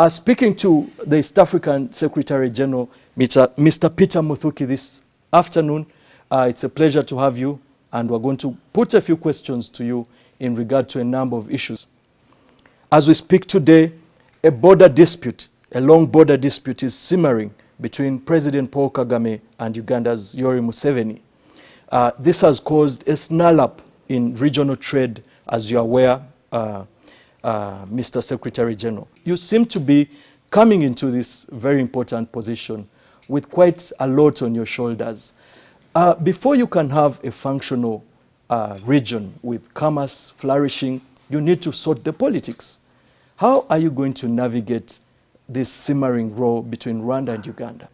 Speaking to the East African Secretary General, Mr. Peter Mathuki, this afternoon, it's a pleasure to have you, and we're going to put a few questions to you in regard to a number of issues. As we speak today, a border dispute, a long border dispute is simmering between President Paul Kagame and Uganda's Yoweri Museveni. This has caused a snarl-up in regional trade, as you're aware, Mr. Secretary General. You seem to be coming into this very important position with quite a lot on your shoulders. Before you can have a functional region with commerce flourishing, you need to sort the politics. How are you going to navigate this simmering row between Rwanda and Uganda?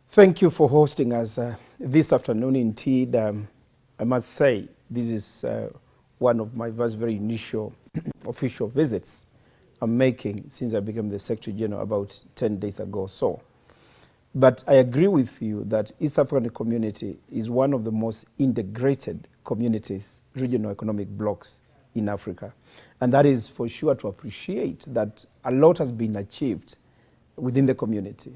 Thank you for hosting us this afternoon. Indeed, I must say this is one of my very initial official visits I'm making since I became the Secretary General about 10 days ago or so. But I agree with you that East African community is one of the most integrated communities, regional economic blocks in Africa. And that is for sure to appreciate that a lot has been achieved within the community.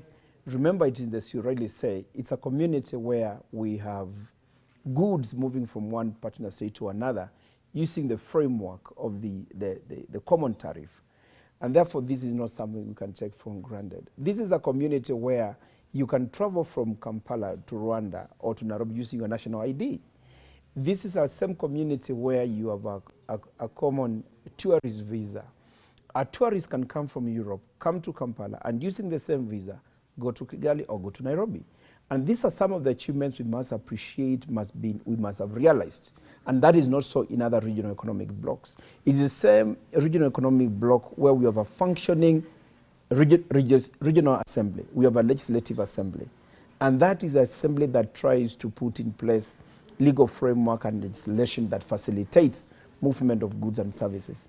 Remember, it is, as you rightly say, it's a community where we have goods moving from one partner state to another using the framework of the common tariff. And therefore, this is not something we can take for granted. This is a community where you can travel from Kampala to Rwanda or to Nairobi using your national ID. This is a same community where you have a common tourist visa. A tourist can come from Europe, come to Kampala, and using the same visa, go to Kigali or go to Nairobi. And these are some of the achievements we must appreciate, we must have realized. And that is not so in other regional economic blocks. It's the same regional economic block where we have a functioning regional assembly. We have a legislative assembly. And that is an assembly that tries to put in place legal framework and legislation that facilitates movement of goods and services.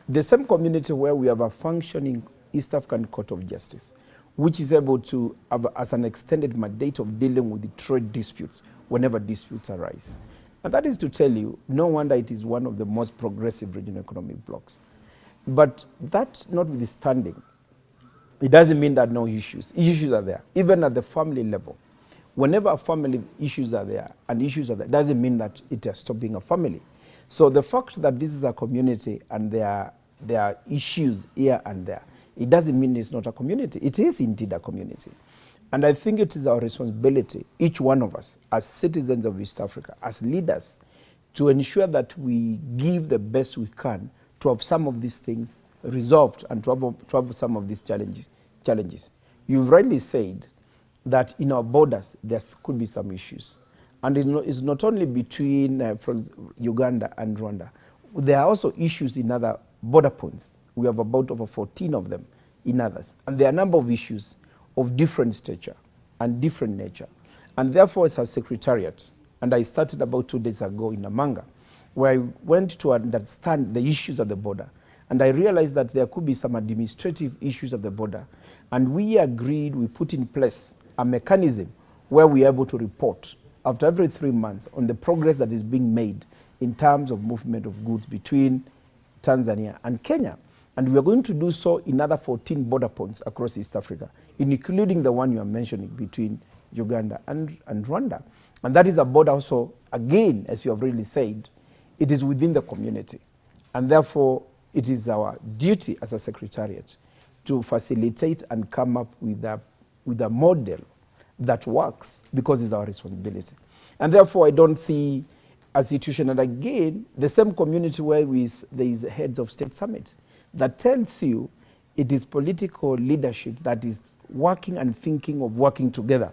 The same community where we have a functioning East African Court of Justice, which is able to have as an extended mandate of dealing with the trade disputes whenever disputes arise. And that is to tell you, no wonder it is one of the most progressive regional economic blocks. But that notwithstanding, it doesn't mean that no issues. Issues are there, even at the family level. Whenever family issues are there, doesn't mean that it has stopped being a family. So the fact that this is a community and there are issues here and there, it doesn't mean it's not a community. It is indeed a community. And I think it is our responsibility, each one of us, as citizens of East Africa, as leaders, to ensure that we give the best we can to have some of these things resolved and to have some of these challenges. You've rightly said that in our borders, there could be some issues. And it's not only between from Uganda and Rwanda. There are also issues in other border points. We have about over 14 of them in others. And there are a number of issues of different stature and different nature. And therefore, as a secretariat, and I started about 2 days ago in Namanga, where I went to understand the issues at the border. And I realized that there could be some administrative issues at the border. And we agreed, we put in place a mechanism where we are able to report after every 3 months on the progress that is being made in terms of movement of goods between Tanzania and Kenya. And we are going to do so in other 14 border points across East Africa, including the one you are mentioning between Uganda and Rwanda. And that is a border also, again, as you have really said, it is within the community. And therefore, it is our duty as a secretariat to facilitate and come up with a model that works, because it's our responsibility. And therefore, I don't see a situation, and again, the same community where there is heads of state summit, that tells you it is political leadership that is working and thinking of working together.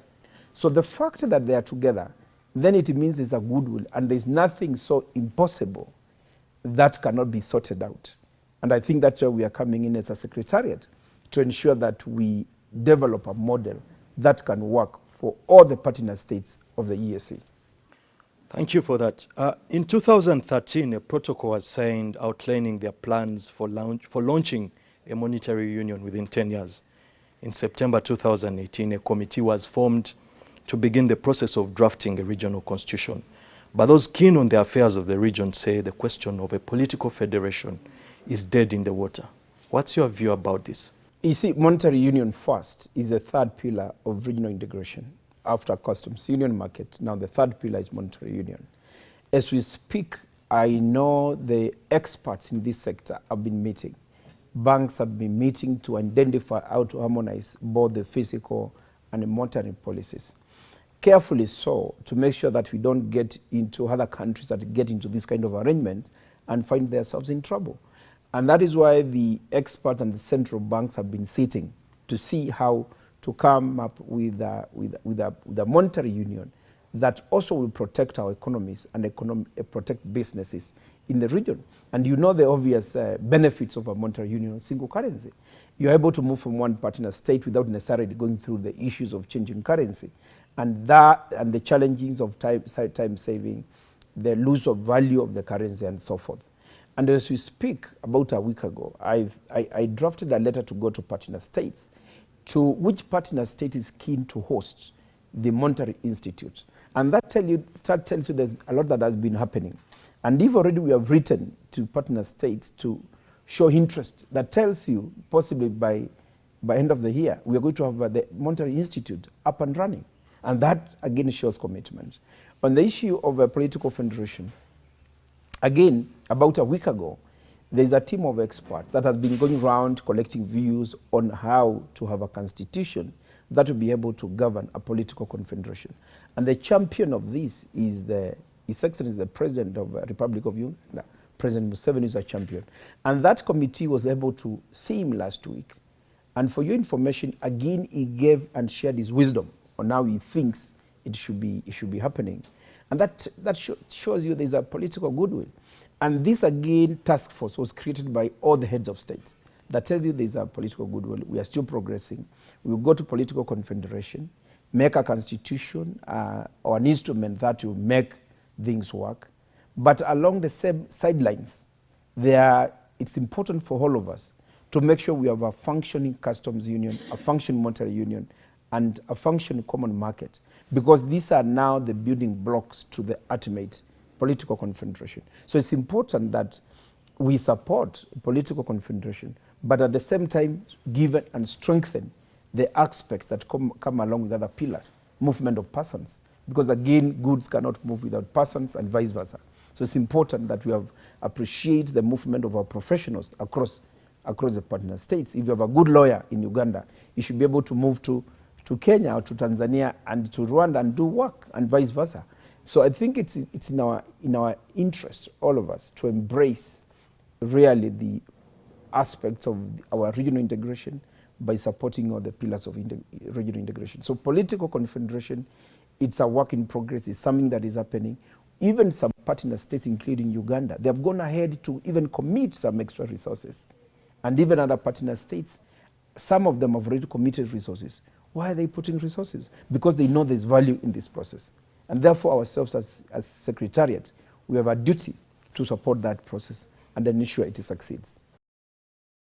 So the fact that they are together, then it means there's a goodwill, and there's nothing so impossible that cannot be sorted out. And I think that's where we are coming in as a secretariat, to ensure that we develop a model that can work for all the partner states of the EAC. Thank you for that. In 2013, a protocol was signed outlining their plans for launching a monetary union within 10 years. In September 2018, a committee was formed to begin the process of drafting a regional constitution. But those keen on the affairs of the region say the question of a political federation is dead in the water. What's your view about this? You see, monetary union first is the third pillar of regional integration. After customs union market, now the third pillar is monetary union. As we speak, I know the experts in this sector have been meeting. Banks have been meeting to identify how to harmonize both the physical and the monetary policies. Carefully so, to make sure that we don't get into other countries that get into this kind of arrangements and find themselves in trouble. And that is why the experts and the central banks have been sitting to see how to come up with a monetary union that also will protect our economies and protect businesses in the region. And you know the obvious benefits of a monetary union, single currency. You're able to move from one partner state without necessarily going through the issues of changing currency. And the challenges of time saving, the loss of value of the currency and so forth. And as we speak, about a week ago, I drafted a letter to go to partner states, to which partner state is keen to host the Monetary Institute. And that tells you there's a lot that has been happening. And if already we have written to partner states to show interest, that tells you possibly by end of the year, we are going to have the Monetary Institute up and running. And that again shows commitment. On the issue of a political federation, again, about a week ago, there's a team of experts that has been going around collecting views on how to have a constitution that will be able to govern a political confederation. And the champion of this is His Excellency, the President of the Republic of Uganda. President Museveni is a champion. And that committee was able to see him last week. And for your information, again, he gave and shared his wisdom on how he thinks it should be happening. And that shows you there's a political goodwill. And this, again, task force was created by all the heads of states. That tells you there's a political goodwill. We are still progressing. We will go to political confederation, make a constitution or an instrument that will make things work. But along the same sidelines, it's important for all of us to make sure we have a functioning customs union, a functioning monetary union, and a functioning common market, because these are now the building blocks to the ultimate political confederation. So it's important that we support political confederation, but at the same time give and strengthen the aspects that come along with other pillars, movement of persons, because again, goods cannot move without persons and vice versa. So it's important that we appreciate the movement of our professionals across the partner states. If you have a good lawyer in Uganda, you should be able to move to Kenya or to Tanzania and to Rwanda and do work, and vice versa. So I think it's in our interest, all of us, to embrace really the aspects of our regional integration by supporting all the pillars of regional integration. So political confederation, it's a work in progress. It's something that is happening. Even some partner states, including Uganda, they have gone ahead to even commit some extra resources. And even other partner states, some of them have already committed resources. Why are they putting resources? Because they know there's value in this process. And therefore, ourselves as Secretariat, we have a duty to support that process and ensure it succeeds.